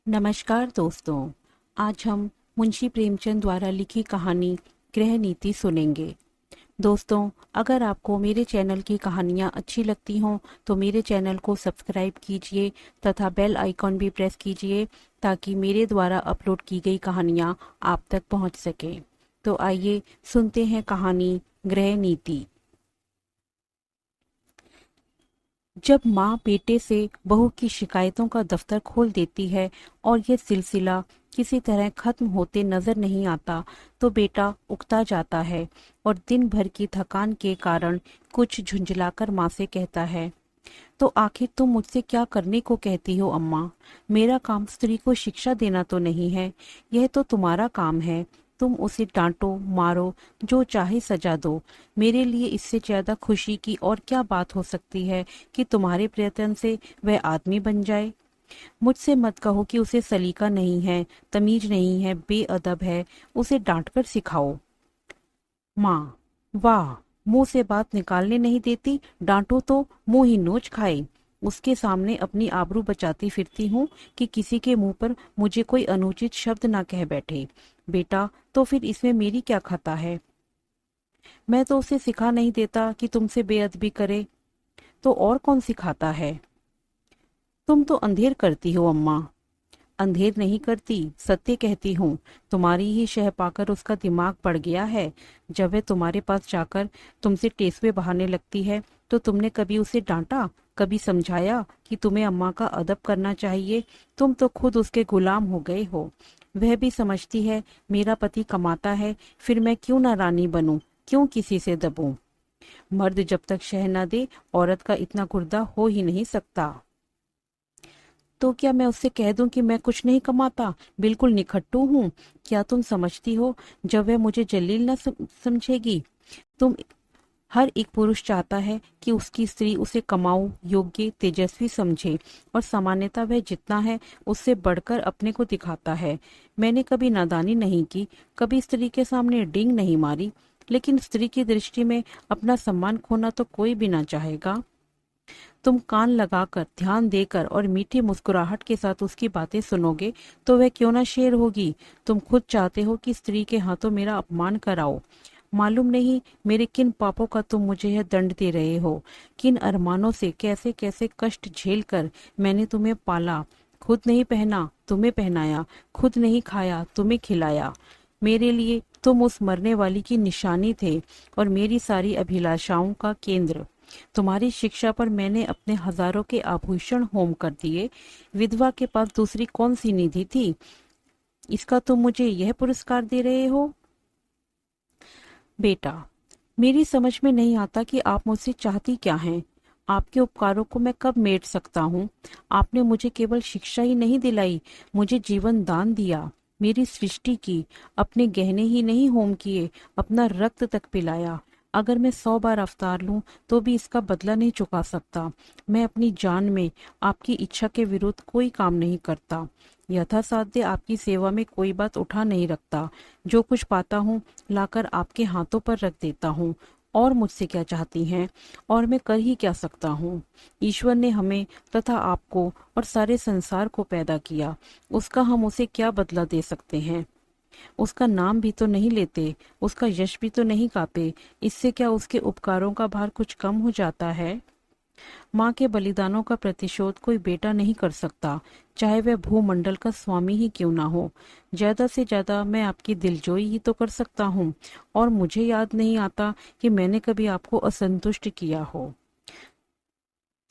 नमस्कार दोस्तों। आज हम मुंशी प्रेमचंद द्वारा लिखी कहानी गृह नीति सुनेंगे। दोस्तों, अगर आपको मेरे चैनल की कहानियाँ अच्छी लगती हों तो मेरे चैनल को सब्सक्राइब कीजिए तथा बेल आइकॉन भी प्रेस कीजिए ताकि मेरे द्वारा अपलोड की गई कहानियाँ आप तक पहुँच सकें। तो आइए सुनते हैं कहानी गृह नीति। जब माँ बेटे से बहू की शिकायतों का दफ्तर खोल देती है और यह सिलसिला किसी तरह खत्म होते नजर नहीं आता तो बेटा उकता जाता है और दिन भर की थकान के कारण कुछ झुंझलाकर माँ से कहता है, तो आखिर तुम मुझसे क्या करने को कहती हो अम्मा? मेरा काम स्त्री को शिक्षा देना तो नहीं है, यह तो तुम्हारा काम है। तुम उसे डांटो मारो, जो चाहे सजा दो। मेरे लिए इससे ज्यादा खुशी की और क्या बात हो सकती है कि तुम्हारे प्रयत्न से वह आदमी बन जाए। मुझसे मत कहो कि उसे सलीका नहीं है, तमीज नहीं है, बेअदब है। उसे डांटकर सिखाओ। माँ: वाह, मुंह से बात निकालने नहीं देती, डांटो तो मुंह ही नोच खाए। उसके सामने अपनी आबरू बचाती फिरती हूँ कि किसी के मुंह पर मुझे कोई अनुचित शब्द ना कह बैठे। बेटा, तो फिर इसमें मेरी क्या खता है? मैं तो उसे सिखा नहीं देता कि तुमसे बेअदबी करे, तो और कौन सिखाता है? तुम तो अंधेर करती हो अम्मा। अंधेर नहीं करती, सत्य कहती हूँ। तुम्हारी ही शह पाकर उसका दिमाग पड़ गया है। जब वह तुम्हारे पास जाकर तुमसे टेसवे बहाने लगती है तो तुमने कभी उसे डांटा, कभी समझाया कि तुम्हें अम्मा का अदब करना चाहिए? तुम तो खुद उसके गुलाम हो गए हो। वह भी समझती है मेरा पति कमाता है, फिर मैं क्यों ना रानी बनूं, क्यों किसी से दबूं? मर्द जब तक शह न दे औरत का इतना गुर्दा हो ही नहीं सकता। तो क्या मैं उससे कह दूं कि मैं कुछ नहीं कमाता, बिल्कुल निखट्टू हूँ? क्या तुम समझती हो जब वह मुझे जलील न समझेगी? तुम हर एक पुरुष चाहता है कि उसकी स्त्री उसे कमाऊ, योग्य, तेजस्वी समझे और सामान्यतः वह जितना है उससे बढ़कर अपने को दिखाता है। मैंने कभी नादानी नहीं की, कभी स्त्री के सामने डींग नहीं मारी, लेकिन स्त्री की दृष्टि में अपना सम्मान खोना तो कोई भी ना चाहेगा। तुम कान लगाकर, ध्यान देकर और मीठी मुस्कुराहट के साथ उसकी बातें सुनोगे तो वह क्यों ना शेर होगी। तुम खुद चाहते हो कि स्त्री के हाथों मेरा अपमान कराओ। मालूम नहीं मेरे किन पापों का तुम मुझे यह दंड दे रहे हो, किन अरमानों से कैसे कैसे कष्ट झेल कर मैंने तुम्हें पाला। खुद नहीं पहना, तुम्हें पहनाया, खुद नहीं खाया, तुम्हें खिलाया। मेरे लिए तुम उस मरने वाली की निशानी थे और मेरी सारी अभिलाषाओं का केंद्र। तुम्हारी शिक्षा पर मैंने अपने हजारों के आभूषण होम कर दिए। विधवा के पास दूसरी कौन सी निधि थी? इसका तुम मुझे यह पुरस्कार दे रहे हो? बेटा, मेरी समझ में नहीं आता कि आप मुझसे चाहती क्या हैं। आपके उपकारों को मैं कब मेट सकता हूँ? आपने मुझे केवल शिक्षा ही नहीं दिलाई, मुझे जीवन दान दिया, मेरी सृष्टि की, अपने गहने ही नहीं होम किए, अपना रक्त तक पिलाया। अगर मैं 100 बार अवतार लूं तो भी इसका बदला नहीं चुका सकता। मैं अपनी जान में आपकी इच्छा के विरुद्ध कोई काम नहीं करता। यथासाध्य आपकी सेवा में कोई बात उठा नहीं रखता। जो कुछ पाता हूँ लाकर आपके हाथों पर रख देता हूँ। और मुझसे क्या चाहती हैं? और मैं कर ही क्या सकता हूँ? ईश्वर ने हमें तथा आपको और सारे संसार को पैदा किया, उसका हम उसे क्या बदला दे सकते हैं? उसका नाम भी तो नहीं लेते, उसका यश भी तो नहीं गाते। इससे क्या उसके उपकारों का भार कुछ कम हो जाता है? माँ के बलिदानों का प्रतिशोध कोई बेटा नहीं कर सकता, चाहे वह भूमंडल का स्वामी ही क्यों ना हो। ज्यादा से ज्यादा मैं आपकी दिलजोई ही तो कर सकता हूँ, और मुझे याद नहीं आता कि मैंने कभी आपको असंतुष्ट किया हो।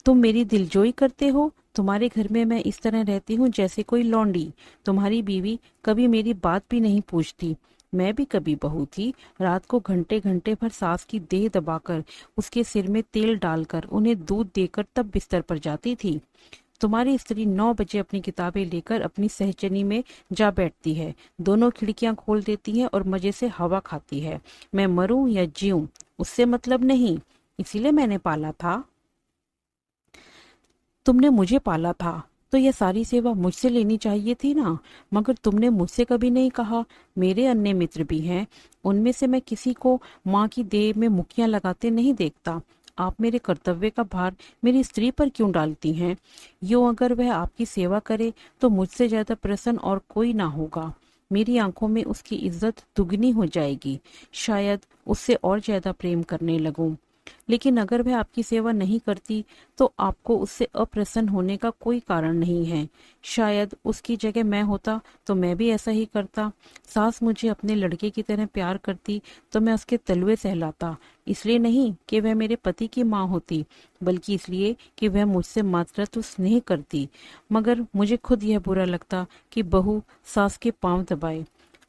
तुम मेरी दिलजोई करते हो? तुम्हारे घर में मैं इस तरह रहती हूँ जैसे कोई लौंडी। तुम्हारी बीवी कभी मेरी बात भी नहीं पूछती। मैं भी कभी बहू थी, रात को घंटे घंटे भर सास की देह दबाकर, उसके सिर में तेल डालकर, उन्हें दूध देकर तब बिस्तर पर जाती थी। तुम्हारी स्त्री 9 बजे अपनी किताबें लेकर अपनी सहचनी में जा बैठती है, दोनों खिड़कियां खोल देती है और मजे से हवा खाती है। मैं मरूं या जीऊं उससे मतलब नहीं, इसीलिए मैंने पाला था। तुमने मुझे पाला था तो यह सारी सेवा मुझसे लेनी चाहिए थी ना, मगर तुमने मुझसे कभी नहीं कहा। मेरे अन्य मित्र भी हैं, उनमें से मैं किसी को माँ की देह में मुक्कियां लगाते नहीं देखता। आप मेरे कर्तव्य का भार मेरी स्त्री पर क्यों डालती हैं? यूं अगर वह आपकी सेवा करे तो मुझसे ज्यादा प्रसन्न और कोई ना होगा। मेरी आंखों में उसकी इज्जत दुगनी हो जाएगी, शायद उससे और ज्यादा प्रेम करने लगूं। लेकिन अगर वह आपकी सेवा नहीं करती तो आपको उससे अप्रसन्न होने का कोई कारण नहीं है। शायद उसकी जगह मैं होता तो मैं भी ऐसा ही करता। सास मुझे अपने लड़के की तरह प्यार करती तो मैं उसके तलवे सहलाता, इसलिए नहीं कि वह मेरे पति की माँ होती, बल्कि इसलिए कि वह मुझसे मातृत्व स्नेह करती। मगर मुझे खुद यह बुरा लगता कि बहू सास के पांव दबाए।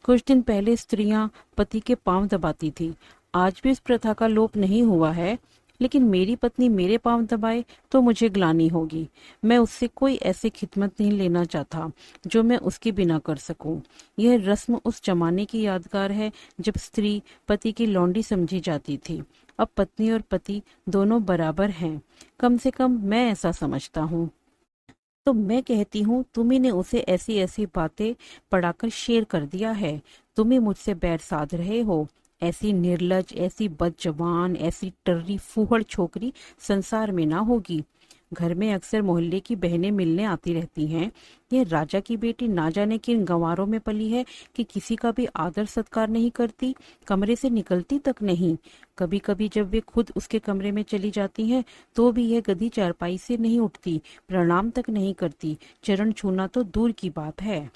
कुछ दिन पहले स्त्रियां पति के पांव दबाती थी, आज भी इस प्रथा का लोप नहीं हुआ है। लेकिन मेरी पत्नी मेरे पांव दबाए तो मुझे ग्लानि होगी। मैं उससे कोई ऐसी खिदमत नहीं लेना चाहता जो मैं उसके बिना कर सकूं। यह रस्म उस जमाने की यादगार है जब स्त्री पति की लौंडी समझी जाती थी। अब पत्नी और पति दोनों बराबर हैं, कम से कम मैं ऐसा समझता हूँ। तो मैं कहती हूँ तुम्ही ने उसे ऐसी ऐसी बातें पढ़ाकर शेर कर दिया है। तुम्ही मुझसे बैर साध रहे हो। ऐसी निर्लज, ऐसी बदजबान, ऐसी टर्री फूहड़ छोकरी संसार में ना होगी। घर में अक्सर मोहल्ले की बहनें मिलने आती रहती हैं। यह राजा की बेटी ना जाने किन गंवारों में पली है कि किसी का भी आदर सत्कार नहीं करती, कमरे से निकलती तक नहीं। कभी कभी जब वे खुद उसके कमरे में चली जाती हैं तो भी यह गधी चारपाई से नहीं उठती, प्रणाम तक नहीं करती, चरण छूना तो दूर की बात है।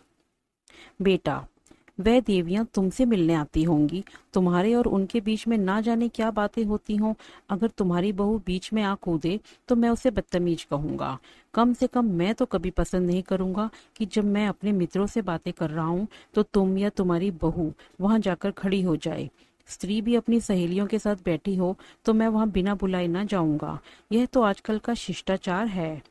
बेटा, वह देवियां तुमसे मिलने आती होंगी, तुम्हारे और उनके बीच में ना जाने क्या बातें होती हों। अगर तुम्हारी बहू बीच में आ कूदे तो मैं उसे बदतमीज कहूंगा। कम से कम मैं तो कभी पसंद नहीं करूंगा कि जब मैं अपने मित्रों से बातें कर रहा हूं तो तुम या तुम्हारी बहू वहां जाकर खड़ी हो जाए। स्त्री भी अपनी सहेलियों के साथ बैठी हो तो मैं वहां बिना बुलाए ना जाऊंगा। यह तो आजकल का शिष्टाचार है।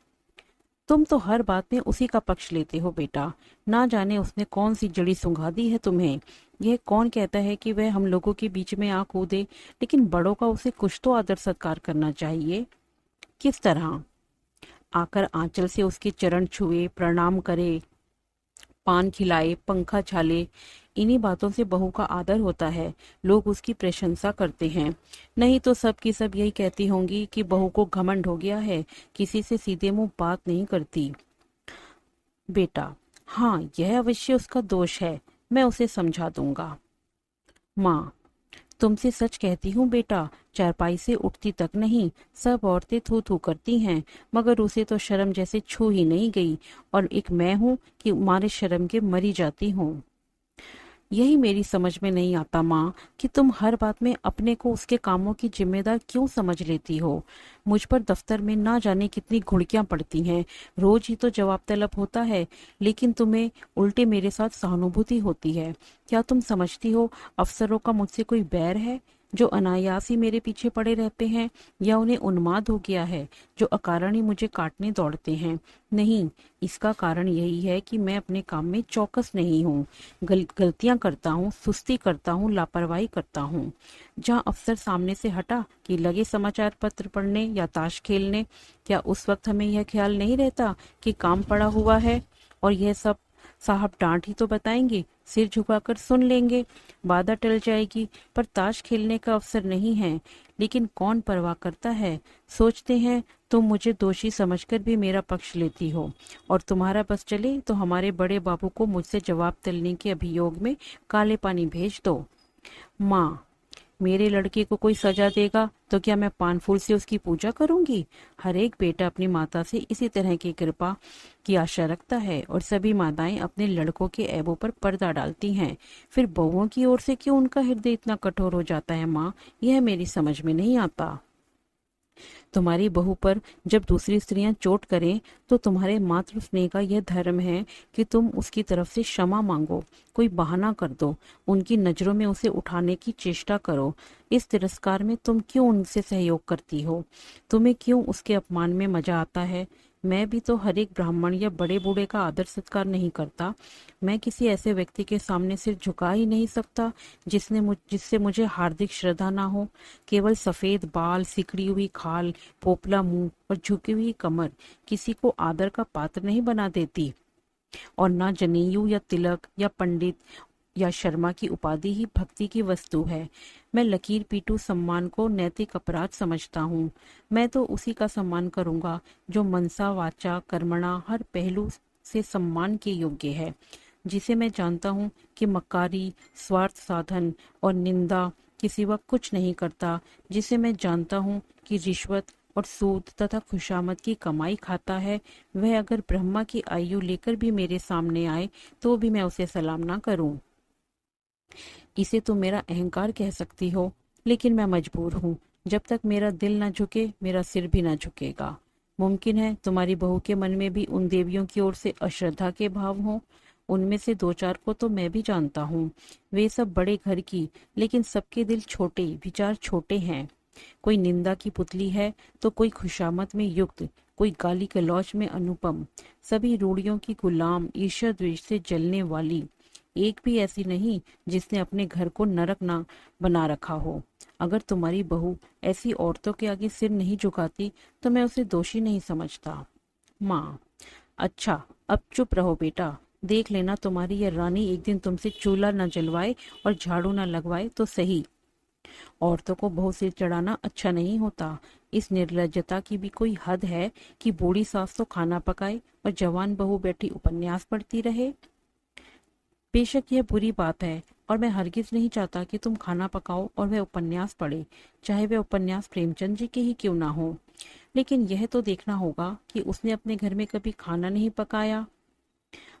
तुम तो हर बात में उसी का पक्ष लेते हो बेटा। ना जाने उसने कौन सी जड़ी सुंघा दी है तुम्हें। यह कौन कहता है कि वह हम लोगों के बीच में आ कूदे, लेकिन बड़ों का उसे कुछ तो आदर सत्कार करना चाहिए। किस तरह? आकर आंचल से उसके चरण छुए, प्रणाम करे, पान खिलाए, पंखा छाले। इन्हीं बातों से बहू का आदर होता है, लोग उसकी प्रशंसा करते हैं। नहीं तो सब की सब यही कहती होंगी कि बहू को घमंड हो गया है, किसी से सीधे मुंह बात नहीं करती। बेटा, हाँ, यह अवश्य उसका दोष है, मैं उसे समझा दूंगा। माँ, तुमसे सच कहती हूँ बेटा, चारपाई से उठती तक नहीं। सब औरतें थू थू करती हैं, मगर उसे तो शर्म जैसे छू ही नहीं गई। और एक मैं हूँ कि मारे शर्म के मरी जाती हूँ। यही मेरी समझ में नहीं आता माँ, कि तुम हर बात में अपने को उसके कामों की जिम्मेदार क्यों समझ लेती हो। मुझ पर दफ्तर में ना जाने कितनी घुड़कियां पड़ती हैं, रोज ही तो जवाब तलब होता है, लेकिन तुम्हें उल्टे मेरे साथ सहानुभूति होती है। क्या तुम समझती हो अफसरों का मुझसे कोई बैर है जो अनायास ही मेरे पीछे पड़े रहते हैं, या उन्हें उन्माद हो गया है जो अकारण ही मुझे काटने दौड़ते हैं? नहीं, इसका कारण यही है कि मैं अपने काम में चौकस नहीं हूँ। गलतियां करता हूँ, सुस्ती करता हूँ, लापरवाही करता हूँ। जहाँ अफसर सामने से हटा कि लगे समाचार पत्र पढ़ने या ताश खेलने, क्या उस वक्त हमें यह ख्याल नहीं रहता कि काम पड़ा हुआ है और यह सब साहब डांट ही तो बताएंगे, सिर झुकाकर सुन लेंगे, बाधा टल जाएगी। पर ताश खेलने का अवसर नहीं है। लेकिन कौन परवाह करता है? सोचते हैं तुम मुझे दोषी समझकर भी मेरा पक्ष लेती हो, और तुम्हारा बस चले तो हमारे बड़े बाबू को मुझसे जवाब तलने के अभियोग में काले पानी भेज दो। माँ, मेरे लड़के को कोई सजा देगा तो क्या मैं पान फूल से उसकी पूजा करूंगी? हर एक बेटा अपनी माता से इसी तरह की कृपा की आशा रखता है, और सभी माताएं अपने लड़कों के ऐबों पर पर्दा डालती हैं। फिर बहुओं की ओर से क्यों उनका हृदय इतना कठोर हो जाता है माँ, यह मेरी समझ में नहीं आता। तुम्हारी बहू पर जब दूसरी स्त्रियां चोट करें तो तुम्हारे मातृ स्नेह का यह धर्म है कि तुम उसकी तरफ से क्षमा मांगो, कोई बहाना कर दो, उनकी नजरों में उसे उठाने की चेष्टा करो। इस तिरस्कार में तुम क्यों उनसे सहयोग करती हो? तुम्हें क्यों उसके अपमान में मजा आता है? मैं भी तो हर एक ब्राह्मण या बड़े बूढ़े का आदर सत्कार नहीं करता। मैं किसी ऐसे व्यक्ति के सामने सिर झुका ही नहीं सकता जिससे मुझे हार्दिक श्रद्धा ना हो। केवल सफेद बाल, सिकड़ी हुई खाल, पोपला मुंह और झुकी हुई कमर किसी को आदर का पात्र नहीं बना देती। और ना जनेयू या तिलक या पंडित या शर्मा की उपाधि ही भक्ति की वस्तु है। मैं लकीर पीटू सम्मान को नैतिक अपराध समझता हूँ। मैं तो उसी का सम्मान करूँगा जो मनसा वाचा कर्मणा हर पहलू से सम्मान के योग्य है, जिसे मैं जानता हूँ कि मक्कारी, स्वार्थ साधन और निंदा के सिवा कुछ नहीं करता, जिसे मैं जानता हूँ कि रिश्वत और सूद तथा खुशामद की कमाई खाता है, वह अगर ब्रह्मा की आयु लेकर भी मेरे सामने आए तो भी मैं उसे सलाम ना करूं। इसे तो मेरा अहंकार कह सकती हो, लेकिन मैं मजबूर हूँ। जब तक मेरा दिल ना झुके मेरा सिर भी ना झुकेगा। मुमकिन है तुम्हारी बहू के मन में भी उन देवियों की ओर से अश्रद्धा के भाव हों। उनमें से दो चार को तो मैं भी जानता हूँ। वे सब बड़े घर की, लेकिन सबके दिल छोटे, विचार छोटे हैं। कोई निंदा की पुतली है तो कोई खुशामद में युक्त, कोई गाली गलौज में अनुपम, सभी रूढ़ियों की गुलाम, ईर्ष्या द्वेष से जलने वाली। एक भी ऐसी नहीं जिसने अपने घर को नरक ना बना रखा हो। अगर तुम्हारी बहू ऐसी औरतों के आगे सिर नहीं झुकाती तो मैं उसे दोषी नहीं समझता। माँ: अच्छा, अब चुप रहो बेटा। देख लेना तुम्हारी यह रानी एक दिन तुमसे चूल्हा न जलवाए और झाड़ू न लगवाए तो सही। औरतों को बहू सिर चढ़ाना अच्छा नहीं होता। इस निर्लज्जता की भी कोई हद है कि बूढ़ी सास तो खाना पकाए और जवान बहू बैठी उपन्यास पढ़ती रहे। बेशक यह बुरी बात है और मैं हरगिज नहीं चाहता कि तुम खाना पकाओ और वह उपन्यास पढ़े, चाहे वह उपन्यास प्रेमचंद जी के ही क्यों ना हो। लेकिन यह तो देखना होगा कि उसने अपने घर में कभी खाना नहीं पकाया।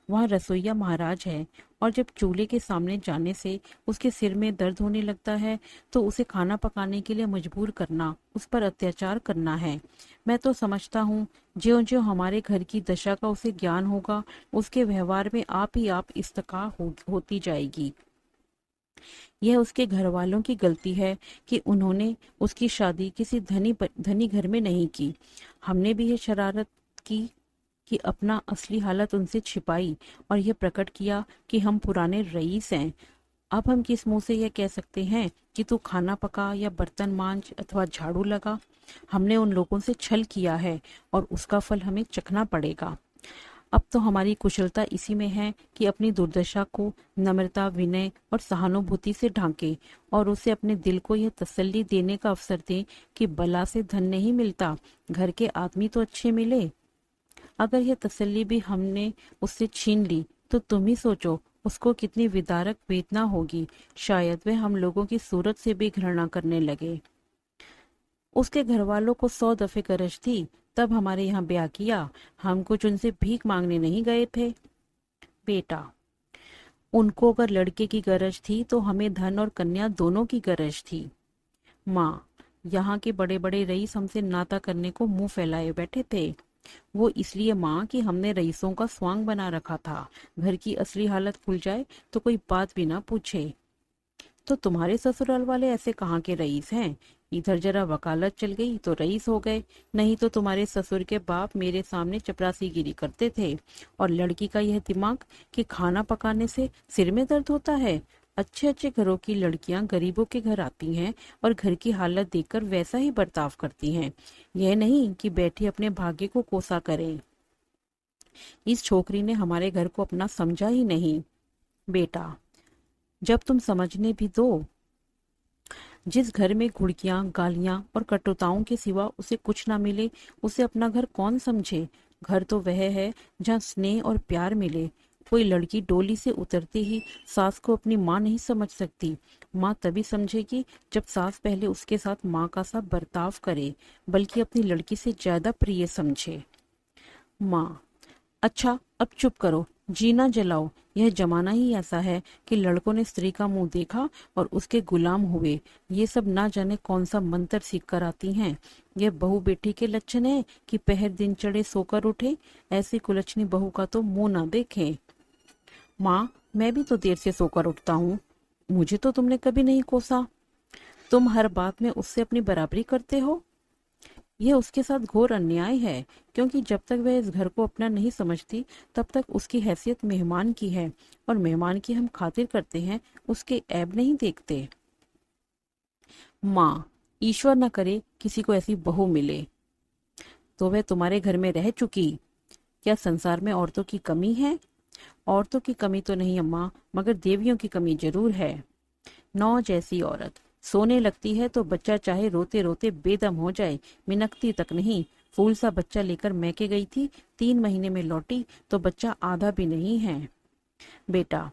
वहाँ रसोईया महाराज है और जब चूल्हे के सामने जाने से उसके सिर में दर्द होने लगता है तो उसे खाना पकाने के लिए मजबूर करना, उस पर अत्याचार करना है। मैं तो समझता हूँ ज्यों ज्यों हमारे घर की दशा का उसे ज्ञान होगा, उसके व्यवहार में आप ही आप इस्तका होती जाएगी। यह उसके घर वालों की गलती है कि उन्होंने उसकी शादी किसी धनी घर में नहीं की। हमने भी यह शरारत की कि अपना असली हालत उनसे छिपाई और यह प्रकट किया कि हम पुराने रईस हैं। अब हम किस मुंह से यह कह सकते हैं कि तू खाना पका या बर्तन मांज अथवा झाड़ू लगा। हमने उन लोगों से छल किया है और उसका फल हमें चखना पड़ेगा। अब तो हमारी कुशलता इसी में है कि अपनी दुर्दशा को नम्रता, विनय और सहानुभूति से ढांके और उसे अपने दिल को यह तसल्ली देने का अवसर दें कि बला से धन नहीं मिलता, घर के आदमी तो अच्छे मिले। अगर यह तसल्ली भी हमने उससे छीन ली तो तुम ही सोचो उसको कितनी विदारक वेदना होगी। शायद वह हम लोगों की सूरत से भी घृणा करने लगे। उसके घर वालों को 100 दफे गरज थी, तब हमारे यहाँ ब्याह किया। हम कुछ उनसे भीख मांगने नहीं गए थे। बेटा: उनको अगर लड़के की गरज थी तो हमें धन और कन्या दोनों की गरज थी। माँ: यहाँ के बड़े बड़े रईस हमसे नाता करने को मुंह फैलाए बैठे थे। वो इसलिए माँ कि हमने रईसों का स्वांग बना रखा था। घर की असली हालत खुल जाए तो कोई बात भी ना पूछे। तो तुम्हारे ससुराल वाले ऐसे कहाँ के रईस हैं? इधर जरा वकालत चल गई तो रईस हो गए, नहीं तो तुम्हारे ससुर के बाप मेरे सामने चपरासीगिरी करते थे। और लड़की का यह दिमाग कि खाना पकाने से सिर में दर्द होता है। अच्छे अच्छे घरों की लड़कियां गरीबों के घर आती हैं और घर की हालत देखकर वैसा ही बर्ताव करती हैं। यह नहीं कि बैठी अपने भाग्य को कोसा करें। इस छोकरी ने हमारे घर को अपना समझा ही नहीं। बेटा: जब तुम समझने भी दो। जिस घर में घुड़कियां, गालियां और कटुताओं के सिवा उसे कुछ ना मिले, उसे अपना घर कौन समझे? घर तो वह है जहाँ स्नेह और प्यार मिले। कोई लड़की डोली से उतरती ही सास को अपनी माँ नहीं समझ सकती। माँ तभी समझेगी जब सास पहले उसके साथ माँ का सा बर्ताव करे, बल्कि अपनी लड़की से ज्यादा प्रिय समझे। माँ: अच्छा, अब चुप करो, जीना जलाओ। यह जमाना ही ऐसा है कि लड़कों ने स्त्री का मुंह देखा और उसके गुलाम हुए। ये सब ना जाने कौन सा मंत्र सीख कर आती हैं। यह बहू बेटी के लक्षण है कि पहर दिन चढ़े सोकर उठे। ऐसी कुलच्छनी बहू का तो मुंह ना देखें। माँ: मैं भी तो देर से सोकर उठता हूँ। मुझे तो तुमने कभी नहीं कोसा। तुम हर बात में उससे अपनी बराबरी करते हो। यह उसके साथ घोर अन्याय है, क्योंकि जब तक वह इस घर को अपना नहीं समझती तब तक उसकी हैसियत मेहमान की है, और मेहमान की हम खातिर करते हैं, उसके ऐब नहीं देखते। माँ: ईश्वर न करे किसी को ऐसी बहू मिले। तो वह तुम्हारे घर में रह चुकी। क्या संसार में औरतों की कमी है? औरतों की कमी तो नहीं अम्मा, मगर देवियों की कमी जरूर है। नौ जैसी औरत सोने लगती है तो बच्चा चाहे रोते रोते बेदम हो जाए, मिनकती तक नहीं। फूल सा बच्चा लेकर मैके गई थी, 3 महीने में लौटी तो बच्चा आधा भी नहीं है। बेटा,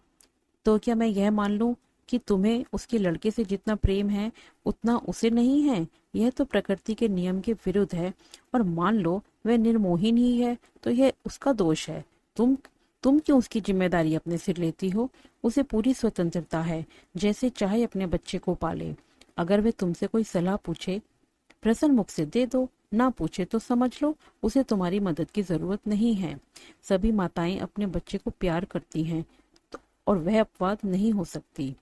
तो क्या मैं यह मान लूं कि तुम्हें उसके लड़के से जितना प्रेम है उतना उसे नहीं है? यह तो प्रकृति के नियम के विरुद्ध है। और मान लो वह निर्मोहिन ही है तो यह उसका दोष है। तुम तुम क्यों उसकी जिम्मेदारी अपने सिर लेती हो? उसे पूरी स्वतंत्रता है, जैसे चाहे अपने बच्चे को पाले। अगर वे तुमसे कोई सलाह पूछे, प्रसन्न मुख से दे दो, ना पूछे तो समझ लो उसे तुम्हारी मदद की जरूरत नहीं है। सभी माताएं अपने बच्चे को प्यार करती हैं और वह अपवाद नहीं हो सकती।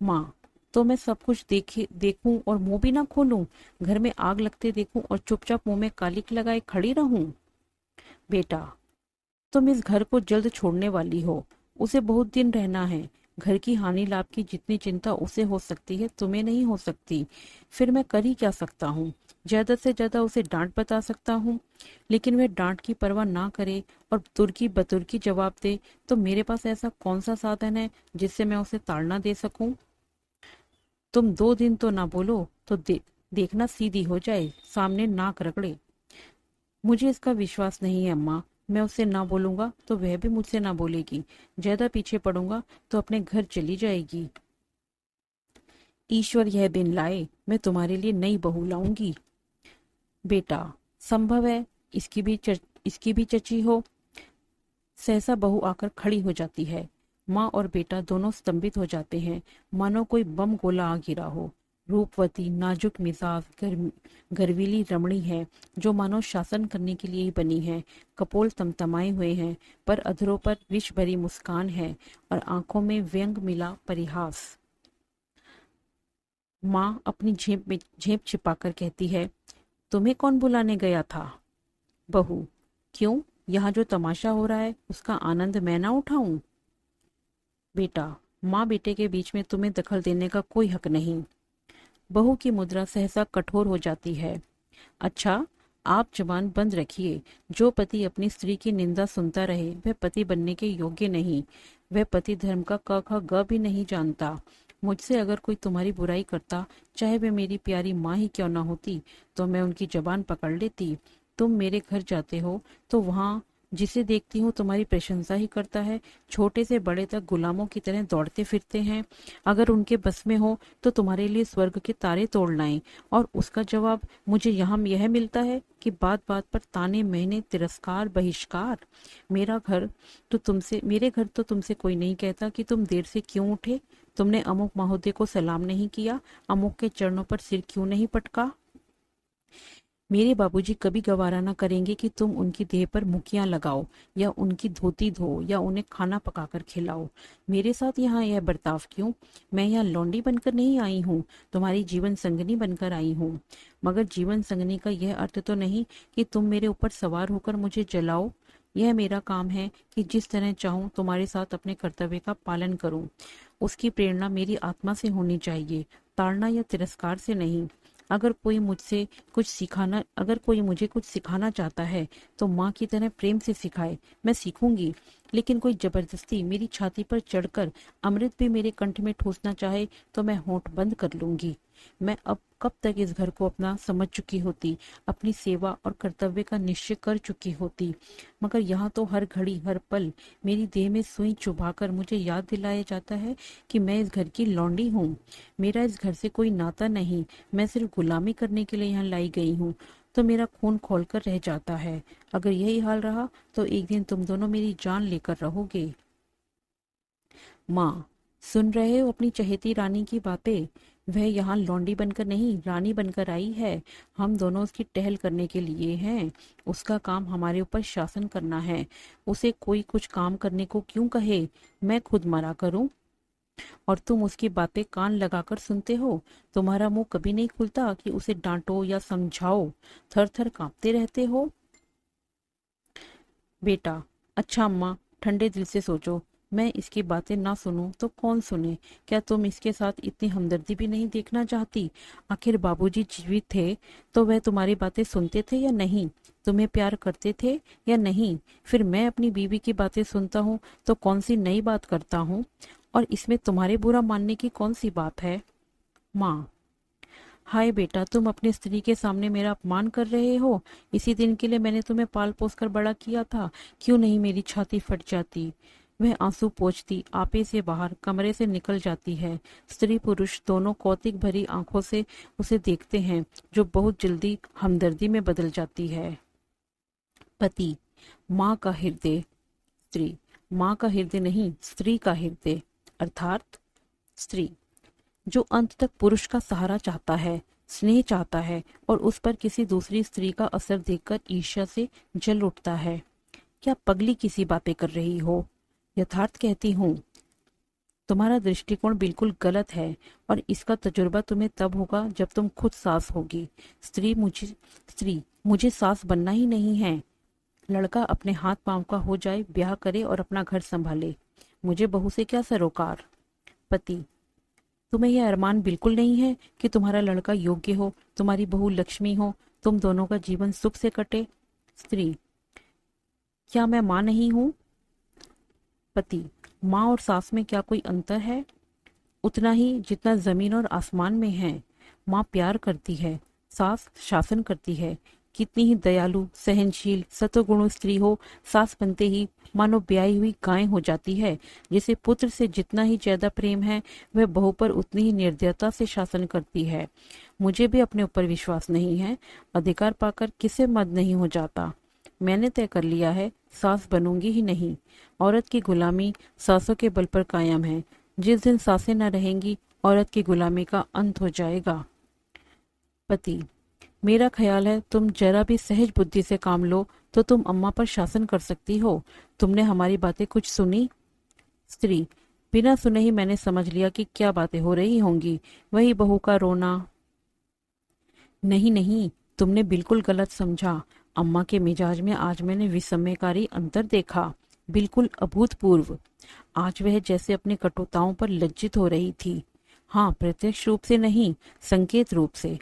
माँ, तो मैं सब कुछ देखूं और मुंह भी ना खोलूं? घर में आग लगते देखूं और चुपचाप मुंह में कालिक लगाए खड़ी रहूं? बेटा, तुम इस घर को जल्द छोड़ने वाली हो, उसे बहुत दिन रहना है। घर की हानि लाभ की जितनी चिंता उसे हो सकती है तुम्हें नहीं हो सकती। फिर मैं कर ही क्या सकता हूँ? ज्यादा से ज्यादा उसे डांट बता सकता हूँ, लेकिन वह डांट की परवाह ना करे और तुर्की बतुर्की जवाब दे तो मेरे पास ऐसा कौन सा साधन है जिससे मैं उसे ताड़ना दे सकूं? तुम 2 दिन तो ना बोलो तो देखना सीधी हो जाए, सामने नाक रगड़े। मुझे इसका विश्वास नहीं है अम्मा। मैं उससे ना बोलूंगा तो वह भी मुझसे ना बोलेगी। ज्यादा पीछे पड़ूंगा तो अपने घर चली जाएगी। ईश्वर यह दिन लाए, मैं तुम्हारे लिए नई बहू लाऊंगी। बेटा, संभव है इसकी भी चची हो। सहसा बहू आकर खड़ी हो जाती है। माँ और बेटा दोनों स्तंभित हो जाते हैं, मानो कोई बम गोला आ गिरा हो। रूपवती, नाजुक मिजाज, गर्वीली रमणी है, जो मानो शासन करने के लिए ही बनी है। कपोल तमतमाए हुए हैं, पर अधरों पर विष भरी मुस्कान है और आंखों में व्यंग मिला परिहास। माँ अपनी झेप में झेप छिपाकर कहती है, तुम्हें कौन बुलाने गया था? बहू, क्यों? यहाँ जो तमाशा हो रहा है उसका आनंद मैं ना उठाऊं? बेटा, माँ बेटे के बीच में तुम्हें दखल देने का कोई हक नहीं। बहू की मुद्रा सहसा कठोर हो जाती है। अच्छा, आप जबान बंद रखिए। जो पति अपनी स्त्री की निंदा सुनता रहे वह पति बनने के योग्य नहीं। वह पति धर्म का क ख ग भी नहीं जानता। मुझसे अगर कोई तुम्हारी बुराई करता, चाहे वह मेरी प्यारी माँ ही क्यों ना होती, तो मैं उनकी जबान पकड़ लेती। तुम मेरे घर जाते हो तो वहाँ जिसे देखती हूँ तुम्हारी प्रशंसा ही करता है। छोटे से बड़े तक गुलामों की तरह दौड़ते फिरते हैं। अगर उनके बस में हो तो तुम्हारे लिए स्वर्ग के तारे तोड़ लाएं। और उसका जवाब मुझे यहाँ यह मिलता है कि बात बात पर ताने मेने, तिरस्कार, बहिष्कार। मेरे घर तो तुमसे कोई नहीं कहता कि तुम देर से क्यों उठे, तुमने अमुक महोदय को सलाम नहीं किया, अमुक के चरणों पर सिर क्यों नहीं पटका। मेरे बाबूजी कभी गवारा न करेंगे कि तुम उनकी देह पर मुखियां लगाओ या उनकी धोती धो या उन्हें खाना पकाकर खिलाओ। मेरे साथ यहाँ यह बर्ताव क्यों? मैं यहाँ लौंडी बनकर नहीं आई हूँ, तुम्हारी जीवन संगनी बनकर आई हूँ। मगर जीवन संगनी का यह अर्थ तो नहीं कि तुम मेरे ऊपर सवार होकर मुझे जलाओ। यह मेरा काम है कि जिस तरह चाहूँ तुम्हारे साथ अपने कर्तव्य का पालन करूँ। उसकी प्रेरणा मेरी आत्मा से होनी चाहिए, ताड़ना या तिरस्कार से नहीं। अगर कोई मुझे कुछ सिखाना चाहता है तो माँ की तरह प्रेम से सिखाए, मैं सीखूंगी। लेकिन कोई जबरदस्ती मेरी छाती पर चढ़कर अमृत भी मेरे कंठ में ठूसना चाहे तो मैं होंठ बंद कर लूंगी। मैं अब कब तक इस घर को अपना समझ चुकी होती, अपनी सेवा और कर्तव्य का निश्चय कर चुकी होती। मगर यहाँ तो हर घड़ी हर पल मेरी देह में सुई चुभाकर मुझे याद दिलाया जाता है कि मैं इस घर की लौंडी हूँ। मेरा इस घर से कोई नाता नहीं, मैं सिर्फ गुलामी करने के लिए यहाँ लाई गई हूँ। तो मेरा खून खोलकर रह जाता है। अगर यही हाल रहा तो एक दिन तुम दोनों मेरी जान लेकर रहोगे। माँ, सुन रहे हो अपनी चहेती रानी की बातें? वह यहाँ लौंडी बनकर नहीं, रानी बनकर आई है। हम दोनों उसकी टहल करने के लिए हैं। उसका काम हमारे ऊपर शासन करना है। उसे कोई कुछ काम करने को क्यों कहे? मैं खुद मरा करूं और तुम उसकी बातें कान लगाकर सुनते हो। तुम्हारा मुंह कभी नहीं खुलता कि उसे डांटो या समझाओ, थर थर कांपते रहते हो। बेटा, अच्छा अम्मा, ठंडे दिल से सोचो। मैं इसकी बातें ना सुनूं तो कौन सुने? क्या तुम इसके साथ इतनी हमदर्दी भी नहीं देखना चाहती? आखिर बाबूजी जीवित थे तो वह तुम्हारी बातें सुनते थे या नहीं? तुम्हें प्यार करते थे या नहीं? फिर मैं अपनी बीवी की बातें सुनता हूँ तो कौन सी नई बात करता हूँ, और इसमें तुम्हारे बुरा मानने की कौन सी बात है? माँ: हाय बेटा, तुम अपनी स्त्री के सामने मेरा अपमान कर रहे हो। इसी दिन के लिए मैंने तुम्हें पाल पोस कर बड़ा किया था, क्यों नहीं मेरी छाती फट जाती? वह आंसू पोंछती आपे से बाहर कमरे से निकल जाती है। स्त्री पुरुष दोनों कौतिक भरी आंखों से उसे देखते हैं, जो बहुत जल्दी हमदर्दी में बदल जाती है। पति: माँ का हृदय। स्त्री: माँ का हृदय नहीं, स्त्री का हृदय। अर्थात स्त्री जो अंत तक पुरुष का सहारा चाहता है, स्नेह चाहता है और उस पर किसी दूसरी स्त्री का असर देखकर ईर्ष्या से जल उठता है। क्या पगली किसी बातें कर रही हो? यथार्थ कहती हूँ, तुम्हारा दृष्टिकोण बिल्कुल गलत है और इसका तजुर्बा तुम्हें तब होगा जब तुम खुद सास होगी। स्त्री मुझे सास बनना ही नहीं है। लड़का अपने हाथ पांव का हो जाए, ब्याह करे और अपना घर संभाले। मुझे बहू से क्या सरोकार? पति: तुम्हें यह अरमान बिल्कुल नहीं है कि तुम्हारा लड़का योग्य हो, तुम्हारी बहू लक्ष्मी हो, तुम दोनों का जीवन सुख से कटे? स्त्री: क्या मैं माँ नहीं हूँ? पति: माँ और सास में क्या कोई अंतर है? उतना ही जितना जमीन और आसमान में है। माँ प्यार करती है, सास शासन करती है। कितनी ही दयालु, सहनशील, सत्वगुणों स्त्री हो, सास बनते ही मानो ब्याही हुई गाय हो जाती है। जिसे पुत्र से जितना ही ज्यादा प्रेम है, वह बहू पर उतनी ही निर्दयता से शासन करती है। मुझे भी अपने ऊपर विश्वास नहीं है। अधिकार पाकर किसे मद नहीं हो जाता। मैंने तय कर लिया है, सास बनूंगी ही नहीं। औरत की गुलामी सासों के बल पर कायम है। जिस दिन सासें न रहेंगी, औरत की गुलामी का अंत हो जाएगा। पति: मेरा ख्याल है तुम जरा भी सहज बुद्धि से काम लो तो तुम अम्मा पर शासन कर सकती हो। तुमने हमारी बातें कुछ सुनी? स्त्री: बिना सुने ही मैंने समझ लिया कि क्या बातें हो रही होंगी। वही बहू का रोना। नहीं नहीं, तुमने बिल्कुल गलत समझा। अम्मा के मिजाज में आज मैंने विस्मयकारी अंतर देखा, बिल्कुल अभूतपूर्व। आज वह जैसे अपनी कटुताओं पर लज्जित हो रही थी। हाँ, प्रत्यक्ष रूप से नहीं, संकेत रूप से।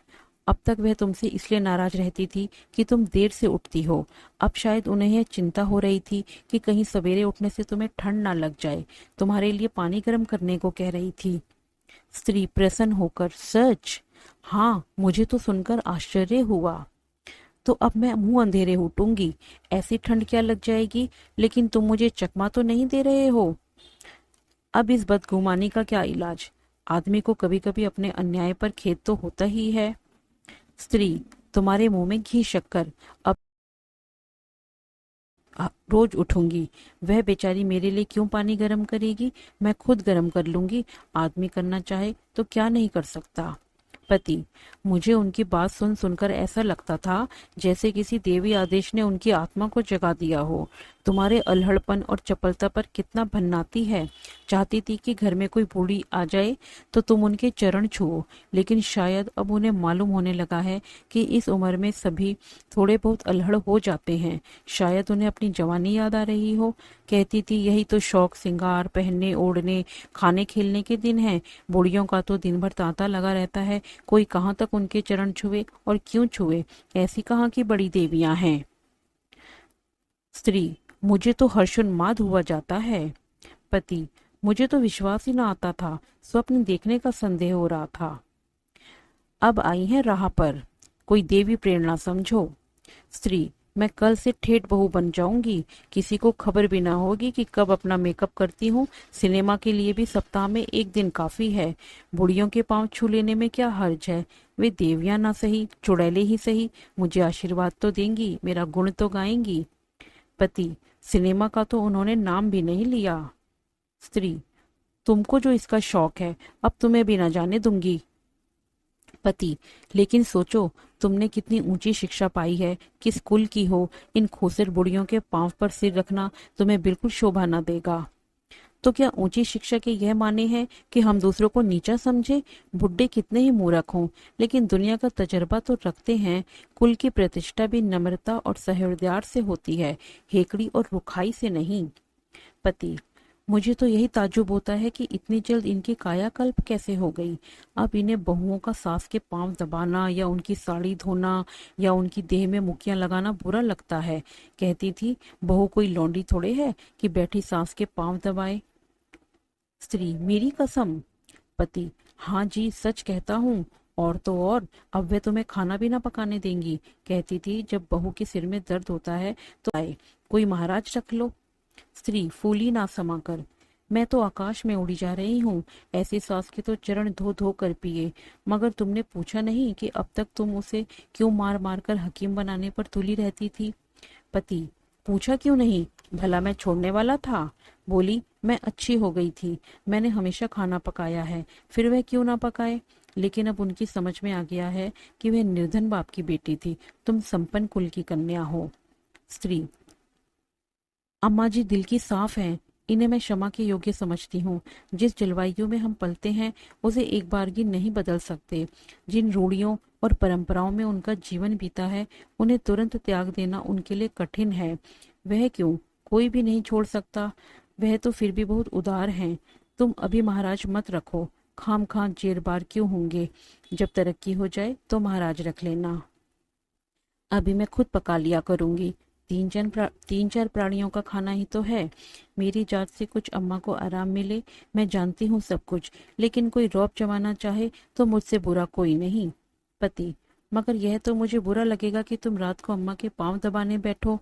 अब तक वह तुमसे इसलिए नाराज रहती थी कि तुम देर से उठती हो। अब शायद उन्हें यह चिंता हो रही थी कि कहीं सवेरे उठने से तुम्हें ठंड ना लग जाए। तुम्हारे लिए पानी गर्म करने को कह रही थी। स्त्री प्रसन्न होकर: सच? हाँ, मुझे तो सुनकर आश्चर्य हुआ। तो अब मैं मुंह अंधेरे उठूंगी। ऐसी ठंड क्या लग जाएगी? लेकिन तुम मुझे चकमा तो नहीं दे रहे हो? अब इस बदगुमानी का क्या इलाज? आदमी को कभी कभी अपने अन्याय पर खेद तो होता ही है। स्त्री: तुम्हारे मुंह में घी शक्कर। अब रोज उठूंगी। वह बेचारी मेरे लिए क्यों पानी गर्म करेगी? मैं खुद गर्म कर लूंगी। आदमी करना चाहे तो क्या नहीं कर सकता। पति: मुझे उनकी बात सुन सुनकर ऐसा लगता था जैसे किसी देवी आदेश ने उनकी आत्मा को जगा दिया हो। तुम्हारे अल्हड़पन और चपलता पर कितना भन्नाती है। चाहती थी कि घर में कोई बूढ़ी आ जाए तो तुम उनके चरण छुओ, लेकिन शायद अब उन्हें मालूम होने लगा है कि इस उम्र में सभी थोड़े बहुत अल्हड़ हो जाते हैं। शायद उन्हें अपनी जवानी याद आ रही हो। कहती थी यही तो शौक सिंगार, पहनने ओढ़ने, खाने खेलने के दिन है। बूढ़ियों का तो दिन भर तांता लगा रहता है। कोई कहाँ तक उनके चरण छुए और क्यों छुए? ऐसी कहाँ की बड़ी देवियां हैं? स्त्री: मुझे तो हर्षोन्माद हुआ जाता है। पति: मुझे तो विश्वास ही न आता था। स्वप्न देखने का संदेह हो रहा था। अब आई है राह पर, कोई देवी प्रेरणा समझो। स्त्री: मैं कल से ठेठ बहू बन जाऊंगी। किसी को खबर भी ना होगी कि कब अपना मेकअप करती हूँ। सिनेमा के लिए भी सप्ताह में एक दिन काफी है। बुढ़ियों के पांव छू लेने में क्या हर्ज है? वे देवियां ना सही, चुड़ैले ही सही, मुझे आशीर्वाद तो देंगी, मेरा गुण तो गाएंगी। पति: सिनेमा का तो उन्होंने नाम भी नहीं लिया। स्त्री: तुमको जो इसका शौक है, अब तुम्हें भी ना जाने दूंगी। पति: लेकिन सोचो, तुमने कितनी ऊंची शिक्षा पाई है, किस कुल की हो। इन खोसर बुढ़ियों के पांव पर सिर रखना तुम्हें बिल्कुल शोभा न देगा। तो क्या ऊंची शिक्षा के यह माने हैं कि हम दूसरों को नीचा समझे? बुढ़े कितने ही मूर्ख हों, लेकिन दुनिया का तजर्बा तो रखते हैं। कुल की प्रतिष्ठा भी नम्रता और सहृदय से होती है, हेकड़ी और रुखाई से नहीं। पति: मुझे तो यही ताज्जुब होता है कि इतनी जल्द इनकी कायाकल्प कैसे हो गई। अब इन्हें बहुओं का सास के पांव दबाना या उनकी साड़ी धोना या उनकी देह में मुक्कियां लगाना बुरा लगता है। कहती थी, बहू कोई लौंडी थोड़े है कि बैठी सास के पांव दबाए। स्त्री, मेरी कसम। पति, हाँ जी, सच कहता हूँ। और तो और, अब वे तुम्हें खाना भी ना पकाने देंगी। कहती थी, जब बहू के सिर में दर्द होता है तो आए, कोई महाराज रख लो। स्त्री, फूली ना समाकर। मैं तो आकाश में उड़ी जा रही हूँ। ऐसी सास के तो चरण धो धो कर पिए। मगर तुमने पूछा नहीं कि अब तक तुम उसे क्यों मार मार कर हकीम बनाने पर तुली रहती थी। पति, पूछा क्यों नहीं, भला मैं छोड़ने वाला था। बोली, मैं अच्छी हो गई थी, मैंने हमेशा खाना पकाया है, फिर वह क्यों ना पकाए। लेकिन अब उनकी समझ में आ गया है कि वह निर्धन बाप की बेटी थी, तुम संपन्न कुल की कन्या हो। स्त्री, अम्मा जी दिल की साफ हैं, इन्हें मैं क्षमा के योग्य समझती हूँ। जिस जलवायु में हम पलते हैं उसे एक बारगी नहीं बदल सकते। जिन रूढ़ियों और परंपराओं में उनका जीवन बीता है उन्हें तुरंत त्याग देना उनके लिए कठिन है। वह क्यों, कोई भी नहीं छोड़ सकता। वह तो फिर भी बहुत उदार हैं। तुम अभी महाराज मत रखो, खाम खां जेर बार क्यों होंगे। जब तरक्की हो जाए तो महाराज रख लेना। अभी मैं खुद पका लिया करूंगी। तीन चार प्राणियों का खाना ही तो है। मेरी जात से कुछ अम्मा को आराम मिले, मैं जानती हूँ सब कुछ, लेकिन कोई रौब जमाना चाहे तो मुझसे बुरा कोई नहीं। पति, मगर यह तो मुझे बुरा लगेगा कि तुम रात को अम्मा के पांव दबाने बैठो।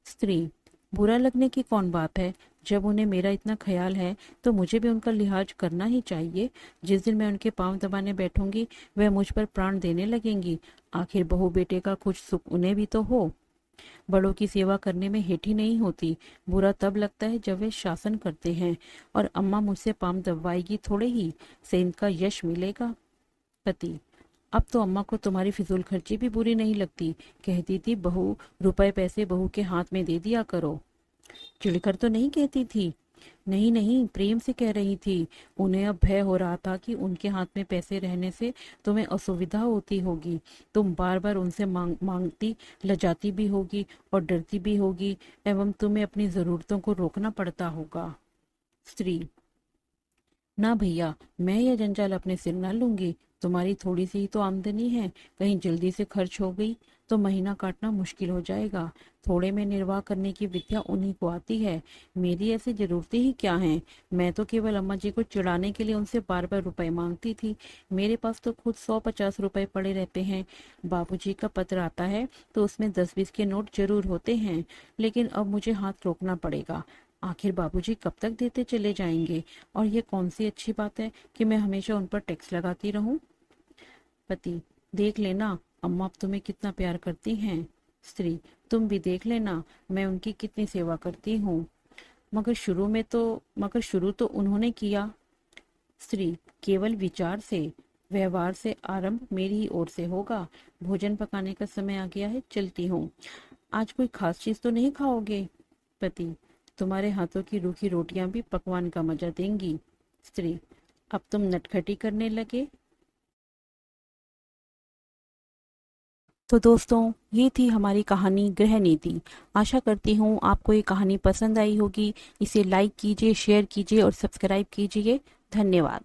स्त्री, बुरा लगने की कौन बात है। जब उन्हें मेरा इतना ख्याल है तो मुझे भी उनका लिहाज करना ही चाहिए। जिस दिन मैं उनके पांव दबाने बैठूंगी वह मुझ पर प्राण देने लगेंगी। आखिर बहू बेटे का कुछ सुख उन्हें भी तो हो। बड़ों की सेवा करने में हेठी नहीं होती। बुरा तब लगता है जब वे शासन करते हैं, और अम्मा मुझसे पांव दबवाएगी थोड़े ही से इनका यश मिलेगा। पति, अब तो अम्मा को तुम्हारी फिजूल खर्ची भी बुरी नहीं लगती। कहती थी, बहू रुपए पैसे बहू के हाथ में दे दिया करो। चिढ़कर तो नहीं कहती थी। नहीं नहीं, प्रेम से कह रही थी। उन्हें अब भय हो रहा था कि उनके हाथ में पैसे रहने से तुम्हें असुविधा होती होगी। तुम बार बार उनसे मांगती लजाती भी होगी और डरती भी होगी, एवं तुम्हें अपनी जरूरतों को रोकना पड़ता होगा। स्त्री, ना भैया, मैं यह जंजाल अपने सिर ना लूंगी। तुम्हारी थोड़ी सी ही तो आमदनी है, कहीं जल्दी से खर्च हो गई तो महीना काटना मुश्किल हो जाएगा। थोड़े में निर्वाह करने की विद्या उन्हीं को आती है। मेरी ऐसी जरूरतें ही क्या हैं। मैं तो केवल अम्मा जी को चिढ़ाने के लिए उनसे बार बार रुपए मांगती थी। मेरे पास तो खुद 100-50 रुपए पड़े रहते हैं। बाबूजी का पत्र आता है तो उसमें 10-20 के नोट जरूर होते हैं, लेकिन अब मुझे हाथ रोकना पड़ेगा। आखिर बाबूजी कब तक देते चले जाएंगे, और ये कौन सी अच्छी बात है कि मैं हमेशा उन पर टैक्स लगाती रहूं। पति, देख लेना अम्मा अब तुम्हें कितना प्यार करती हैं। स्त्री, तुम भी देख लेना मैं उनकी कितनी सेवा करती हूँ। मगर शुरू तो उन्होंने किया। स्त्री, केवल विचार से, व्यवहार से आरंभ मेरी ही ओर से होगा। भोजन पकाने का समय आ गया है, चलती हूँ। आज कोई खास चीज तो नहीं खाओगे। पति, तुम्हारे हाथों की रूखी रोटियां भी पकवान का मजा देंगी। स्त्री, अब तुम नटखटी करने लगे। तो दोस्तों, ये थी हमारी कहानी गृह नीति। आशा करती हूँ आपको ये कहानी पसंद आई होगी। इसे लाइक कीजिए, शेयर कीजिए और सब्सक्राइब कीजिए। धन्यवाद।